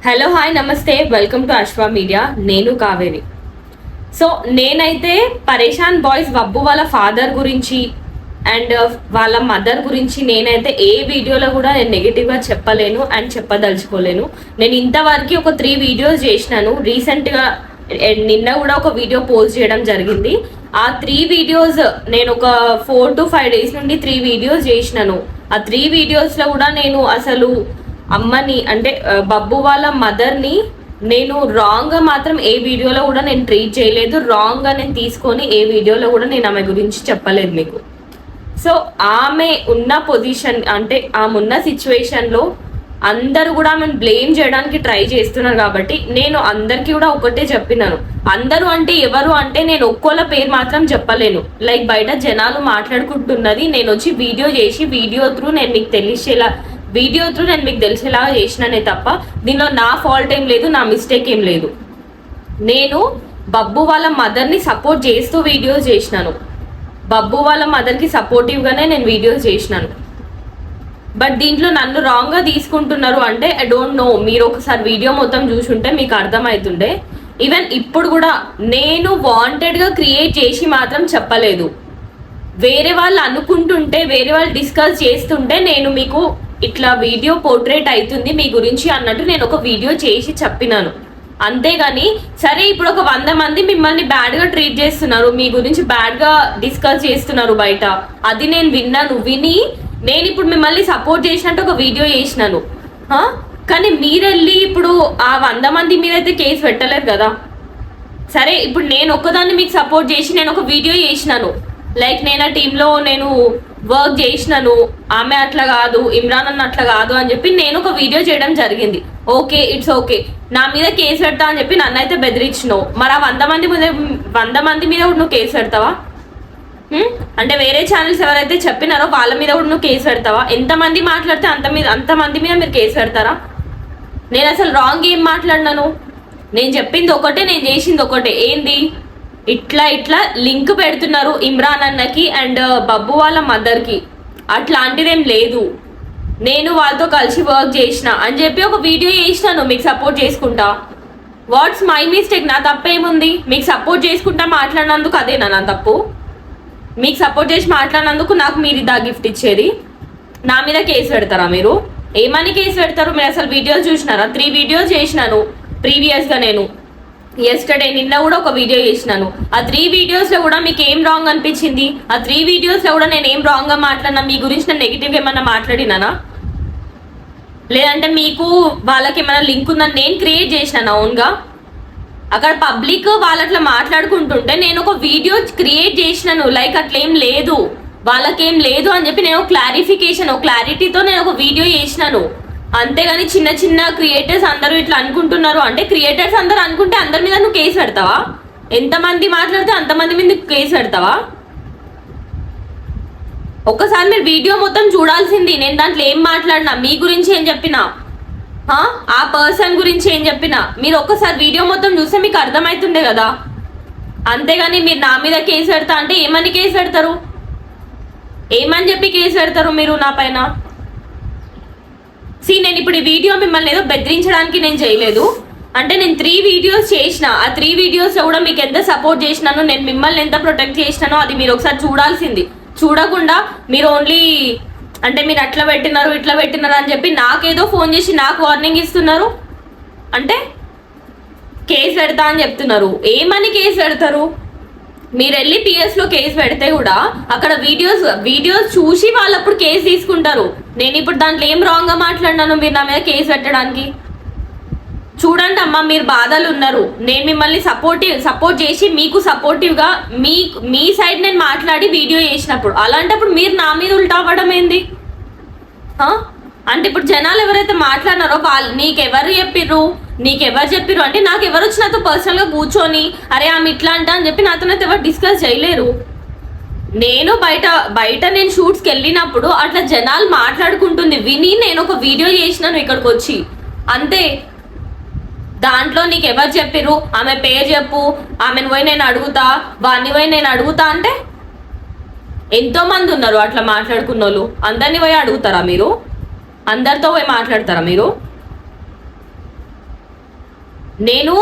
Hello hi నమస్తే welcome to Ashwa media. నేను Kaveri. So నేనైతే పరేషాన్ బాయ్స్ బబ్బు వాళ్ళ ఫాదర్ గురించి అండ్ వాళ్ళ మదర్ గురించి నేనైతే ఏ వీడియోలో కూడా నేను నెగిటివ్గా చెప్పలేను అండ్ చెప్పదలుచుకోలేను. నేను ఇంతవరకు ఒక 3 వీడియోస్ చేసినాను. రీసెంట్గా నిన్న కూడా ఒక వీడియో పోస్ట్ చేయడం జరిగింది. ఆ 3 వీడియోస్ నేను ఒక 4 to 5 days నుండి 3 వీడియోస్ చేసినాను. ఆ 3 వీడియోస్లో కూడా నేను అసలు అమ్మని అంటే బబ్బు వాళ్ళ మదర్ని నేను రాంగ్గా మాత్రం ఏ వీడియోలో కూడా నేను ట్రీట్ చేయలేదు. రాంగ్గా నేను తీసుకొని ఏ వీడియోలో కూడా నేను ఆమె గురించి చెప్పలేదు మీకు. సో ఆమె ఉన్న పొజిషన్ అంటే ఆమె ఉన్న సిచ్యువేషన్లో అందరూ కూడా ఆమెను బ్లేమ్ చేయడానికి ట్రై చేస్తున్నారు. కాబట్టి నేను అందరికీ కూడా ఒకటే చెప్పినాను. అందరూ అంటే ఎవరు అంటే నేను ఒక్కోళ్ళ పేరు మాత్రం చెప్పలేను. లైక్ బయట జనాలు మాట్లాడుకుంటున్నది నేను వచ్చి వీడియో చేసి వీడియో త్రూ నేను మీకు తెలిసేలాగా చేసినానే తప్ప దీనిలో నా ఫాల్ట్ ఏం లేదు, నా మిస్టేక్ ఏం లేదు. నేను బబ్బు వాళ్ళ మదర్ని సపోర్ట్ చేస్తూ వీడియోస్ చేసినాను. బబ్బు వాళ్ళ మదర్కి సపోర్టివ్గానే నేను వీడియోస్ చేసినాను. బట్ దీంట్లో నన్ను రాంగ్గా తీసుకుంటున్నారు అంటే ఐ డోంట్ నో. మీరు ఒకసారి వీడియో మొత్తం చూసుంటే మీకు అర్థమవుతుండే. ఈవెన్ ఇప్పుడు కూడా నేను వాంటెడ్గా క్రియేట్ చేసి మాత్రం చెప్పలేదు. వేరే వాళ్ళు అనుకుంటుంటే, వేరే వాళ్ళు డిస్కస్ చేస్తుంటే నేను మీకు ఇట్లా వీడియో పోర్ట్రేట్ అవుతుంది మీ గురించి అన్నట్టు నేను ఒక వీడియో చేసి చెప్పినాను. అంతేగాని సరే ఇప్పుడు ఒక 100 మంది మిమ్మల్ని బ్యాడ్గా ట్రీట్ చేస్తున్నారు, మీ గురించి బ్యాడ్గా డిస్కస్ చేస్తున్నారు బయట, అది నేను విన్నాను. విని నేను ఇప్పుడు మిమ్మల్ని సపోర్ట్ చేసినట్టు ఒక వీడియో చేసినాను. కానీ మీరెళ్ళి ఇప్పుడు ఆ 100 మంది మీద అయితే కేసు పెట్టలేరు కదా. సరే ఇప్పుడు నేను ఒక్కదాన్ని మీకు సపోర్ట్ చేసి నేను ఒక వీడియో చేసినాను. లైక్ నేను ఆ టీంలో నేను వర్క్ చేసినాను, ఆమె అట్లా కాదు, ఇమ్రాన్ అన్న అట్లా కాదు అని చెప్పి నేను ఒక వీడియో చేయడం జరిగింది. Okay, it's okay. నా మీద కేసు పెడతా అని చెప్పి నన్ను అయితే బెదిరించినావు. మరి ఆ 100 మంది మీద కూడా నువ్వు కేసు పెడతావా? అంటే వేరే ఛానల్స్ ఎవరైతే చెప్పినారో వాళ్ళ మీద కూడా నువ్వు కేసు పెడతావా? ఎంతమంది మాట్లాడితే అంతమంది మీద మీరు కేసు పెడతారా? నేను అసలు రాంగ్ ఏం మాట్లాడినాను? నేను చెప్పింది ఒకటే, నేను చేసింది ఒకటే. ఏంది ఇట్లా లింక్ పెడుతున్నారు ఇమ్రాన్ అన్నకి అండ్ బబ్బు వాళ్ళ మదర్కి. అట్లాంటిదేం లేదు. నేను వాళ్ళతో కలిసి వర్క్ చేసిన అని చెప్పి ఒక వీడియో చేసినాను మీకు సపోర్ట్ చేసుకుంటా. What's my mistake? నా తప్పేముంది? మీకు సపోర్ట్ చేసుకుంటా మాట్లాడినందుకు అదేనా నా తప్పు? మీకు సపోర్ట్ చేసి మాట్లాడినందుకు నాకు మీరు ఇదా గిఫ్ట్ ఇచ్చేది? నా మీద కేసు పెడతారా మీరు? ఏమని కేసు పెడతారు? మీరు అసలు వీడియోస్ చూసినారా? 3 వీడియోస్ చేసినాను ప్రీవియస్గా. నేను ఎస్టర్డే నిన్న కూడా ఒక వీడియో చేసినాను. ఆ 3 వీడియోస్లో కూడా మీకు ఏం రాంగ్ అనిపించింది? ఆ 3 వీడియోస్లో కూడా నేను ఏం రాంగ్గా మాట్లాడినా? మీ గురించి నేను నెగిటివ్ ఏమన్నా మాట్లాడినానా? లేదంటే మీకు వాళ్ళకి ఏమైనా లింక్ ఉందని నేను క్రియేట్ చేసినాను ఓన్గా? అక్కడ పబ్లిక్ వాళ్ళు అట్లా మాట్లాడుకుంటుంటే నేను ఒక వీడియో క్రియేట్ చేసినాను. లైక్ అట్లేం లేదు, వాళ్ళకేం లేదు అని చెప్పి నేను క్లారిఫికేషన్ క్లారిటీతో నేను ఒక వీడియో చేసినాను. అంతేగాని చిన్న క్రియేటర్స్ అందరూ ఇట్లా అనుకుంటున్నారు అంటే క్రియేటర్స్ అందరూ అనుకుంటే అందరి మీద నువ్వు కేసు పెడతావా? ఎంతమంది మాట్లాడితే అంతమంది మీద కేసు పెడతావా? ఒక్కసారి మీరు వీడియో మొత్తం చూడాల్సింది. నేను దాంట్లో ఏం మాట్లాడినా, మీ గురించి ఏం చెప్పినా, ఆ పర్సన్ గురించి ఏం చెప్పినా మీరు ఒక్కసారి వీడియో మొత్తం చూస్తే మీకు అర్థమవుతుండే కదా. అంతేగాని మీరు నా మీద కేసు పెడతా అంటే ఏమని కేసు పెడతారు? ఏమని చెప్పి కేసు పెడతారు మీరు నా పైన? నేను ఇప్పుడు ఈ వీడియో మిమ్మల్ని ఏదో బెదిరించడానికి నేను చేయలేదు. అంటే నేను 3 వీడియోస్ చేసిన. ఆ 3 వీడియోస్లో కూడా మీకు ఎంత సపోర్ట్ చేసినానో, నేను మిమ్మల్ని ఎంత ప్రొటెక్ట్ చేసినానో అది మీరు ఒకసారి చూడాల్సింది. చూడకుండా మీరు ఓన్లీ అంటే మీరు అట్లా పెట్టినారు ఇట్లా పెట్టినారు అని చెప్పి నాకేదో ఫోన్ చేసి నాకు వార్నింగ్ ఇస్తున్నారు. అంటే కేసు పెడతా అని చెప్తున్నారు. ఏమని కేసు పెడతారు? మీరు వెళ్ళి పిఎస్లో కేసు పెడితే కూడా అక్కడ వీడియోస్ చూసి వాళ్ళు అప్పుడు కేసు తీసుకుంటారు. నేను ఇప్పుడు దాంట్లో ఏం రాంగ్గా మాట్లాడినాను మీరు నా మీద కేసు పెట్టడానికి? చూడండి అమ్మా, మీరు బాధలు ఉన్నారు. నేను మిమ్మల్ని సపోర్ట్ చేసి మీకు సపోర్టివ్గా మీ సైడ్ నేను మాట్లాడి వీడియో చేసినప్పుడు అలాంటప్పుడు మీరు నా మీద ఉల్టా అవ్వడం ఏంది? అంటే ఇప్పుడు జనాలు ఎవరైతే మాట్లాడినారో వాళ్ళు నీకెవరు చెప్పిర్రు అంటే నాకు ఎవరు వచ్చి నాతో పర్సనల్గా కూర్చొని అరే ఆమె ఇట్లా అంట అని చెప్పి నాతో ఎవరు డిస్కస్ చేయలేరు. నేను బయట నేను షూట్స్కి వెళ్ళినప్పుడు అట్లా జనాలు మాట్లాడుకుంటుంది విని నేను ఒక వీడియో చేసినాను ఇక్కడికి వచ్చి, అంతే. దాంట్లో నీకు ఎవరు చెప్పిర్రు? ఆమె పేరు చెప్పు, ఆమెను పోయి నేను అడుగుతా, వాడిని పోయి నేను అడుగుతా అంటే ఎంతో మంది ఉన్నారు అట్లా మాట్లాడుకున్న వాళ్ళు. అందరినీ పోయి అడుగుతారా మీరు? అందరితో పోయి మాట్లాడతారా మీరు? నేను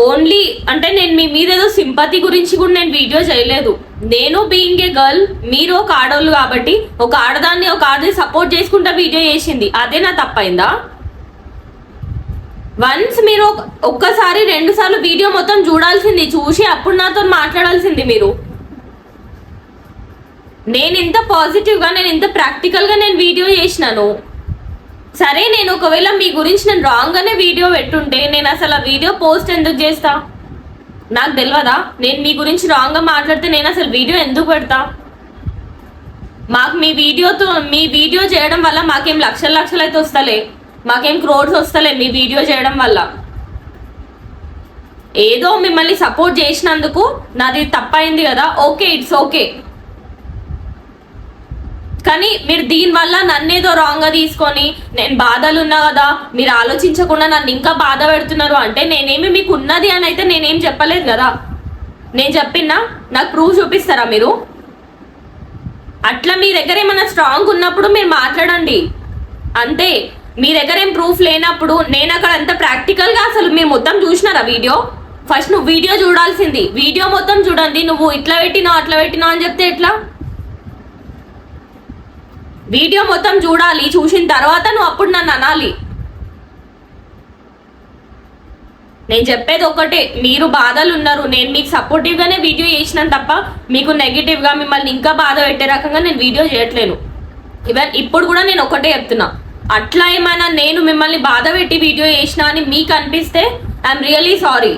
ఓన్లీ అంటే నేను మీ మీద ఏదో సింపతి గురించి కూడా నేను వీడియో చేయలేదు. నేను బీయింగ్ ఏ గర్ల్, మీరు ఒక ఆడోళ్ళు కాబట్టి ఒక ఆడదాన్ని సపోర్ట్ చేసుకుంటా వీడియో చేసింది, అదే నా తప్పైందా? వన్స్ మీరు ఒక్కసారి 2 సార్లు వీడియో మొత్తం చూడాల్సింది, చూసి అప్పుడు నాతో మాట్లాడాల్సింది మీరు. నేను ఇంత పాజిటివ్గా, నేను ఇంత ప్రాక్టికల్గా నేను వీడియో చేసినాను. సరే, నేను ఒకవేళ మీ గురించి నేను రాంగ్గానే వీడియో పెట్టుంటే నేను అసలు ఆ వీడియో పోస్ట్ ఎందుకు చేస్తా? నాకు తెలియదా? నేను మీ గురించి రాంగ్గా మాట్లాడితే నేను అసలు వీడియో ఎందుకు పెడతా? మాకు మీ వీడియో చేయడం వల్ల మాకేం లక్షలు అయితే వస్తలే, మాకేం క్రోడ్స్ వస్తలే మీ వీడియో చేయడం వల్ల. ఏదో మిమ్మల్ని సపోర్ట్ చేసినందుకు నాది తప్పైంది కదా, ఓకే, ఇట్స్ ఓకే. కానీ మీరు దీనివల్ల నన్నేదో రాంగ్గా తీసుకొని నేను బాధలు ఉన్నా కదా, మీరు ఆలోచించకుండా నన్ను ఇంకా బాధ పెడుతున్నారు అంటే నేనేమి మీకు ఉన్నది అని అయితే నేనేం చెప్పలేదు కదా. నేను చెప్పినా నాకు ప్రూఫ్ చూపిస్తారా మీరు? అట్లా మీ దగ్గర ఏమైనా స్ట్రాంగ్ ఉన్నప్పుడు మీరు మాట్లాడండి అంతే. మీ దగ్గర ఏం ప్రూఫ్ లేనప్పుడు నేను అక్కడ అంత ప్రాక్టికల్గా అసలు మీరు మొత్తం చూసినారా వీడియో? ఫస్ట్ నువ్వు వీడియో చూడాల్సింది, వీడియో మొత్తం చూడండి. నువ్వు ఇట్లా పెట్టినావు అట్లా పెట్టినావు అని చెప్తే ఎట్లా? వీడియో మొత్తం చూడాలి, చూసిన తర్వాత నువ్వు అప్పుడు నన్ను అనాలి. నేను చెప్పేది ఒకటే, మీరు బాధలు ఉన్నారు, నేను మీకు సపోర్టివ్గానే వీడియో చేసినాను తప్ప మీకు నెగిటివ్గా మిమ్మల్ని ఇంకా బాధ పెట్టే రకంగా నేను వీడియో చేయట్లేను. ఈవెన్ ఇప్పుడు కూడా నేను ఒకటే చెప్తున్నా, అట్లా ఏమైనా నేను మిమ్మల్ని బాధ పెట్టి వీడియో చేసినా అని మీకు అనిపిస్తే ఐఎమ్ రియలీ సారీ.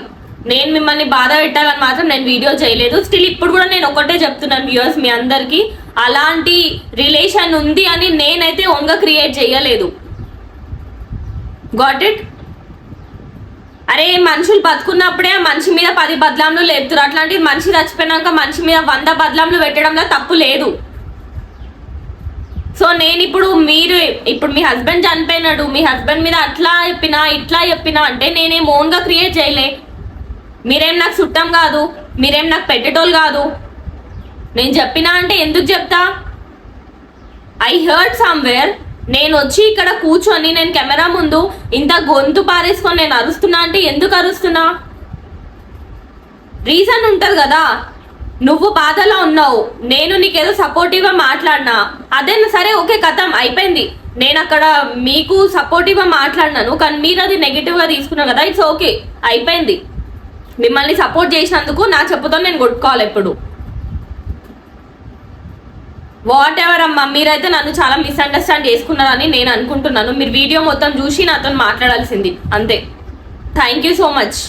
నేను మిమ్మల్ని బాధ పెట్టాలని మాత్రం నేను వీడియో చేయలేదు. స్టిల్ ఇప్పుడు కూడా నేను ఒకటే చెప్తున్నాను వ్యూయర్స్ మీ అందరికీ, అలాంటి రిలేషన్ ఉంది అని నేనైతే ఓన్గా క్రియేట్ చేయలేదు. Got it? అరే, మనుషులు బతుకున్నప్పుడే మనిషి మీద 10 బదలాంలు లేపుతారు, అట్లాంటిది మనిషి చచ్చిపోయినాక మనిషి మీద 100 బదలాంలు పెట్టడంలో తప్పు లేదు. సో నేను ఇప్పుడు మీ హస్బెండ్ చనిపోయినాడు, మీ హస్బెండ్ మీద అట్లా చెప్పినా ఇట్లా చెప్పినా అంటే నేనేం ఓన్గా క్రియేట్ చేయలే. మీరేం నాకు చుట్టం కాదు, మీరేం నాకు పెట్టేటోళ్ళు కాదు. నేను చెప్పినా అంటే ఎందుకు చెప్తా? I heard somewhere. నేను వచ్చి ఇక్కడ కూర్చొని నేను కెమెరా ముందు ఇంత గొంతు పారేసుకొని నేను అరుస్తున్నా అంటే ఎందుకు అరుస్తున్నా? రీజన్ ఉంటుంది కదా. నువ్వు బాధలో ఉన్నావు, నేను నీకేదో సపోర్టివ్గా మాట్లాడినా, అదే సరే, ఓకే, కథం అయిపోయింది. నేను అక్కడ మీకు సపోర్టివ్గా మాట్లాడినాను, కానీ మీరు అది నెగిటివ్గా తీసుకున్నావు కదా, ఇట్స్ ఓకే, అయిపోయింది. మిమ్మల్ని సపోర్ట్ చేసినందుకు నా చెప్పుతో నేను కొట్టుకోవాలి ఎప్పుడు. వాట్ ఎవర్ అమ్మా, మీరైతే నన్ను చాలా మిస్అండర్స్టాండ్ చేసుకున్నారని నేను అనుకుంటున్నాను. మీరు వీడియో మొత్తం చూసి నాతో మాట్లాడాల్సింది అంతే. Thank you so much.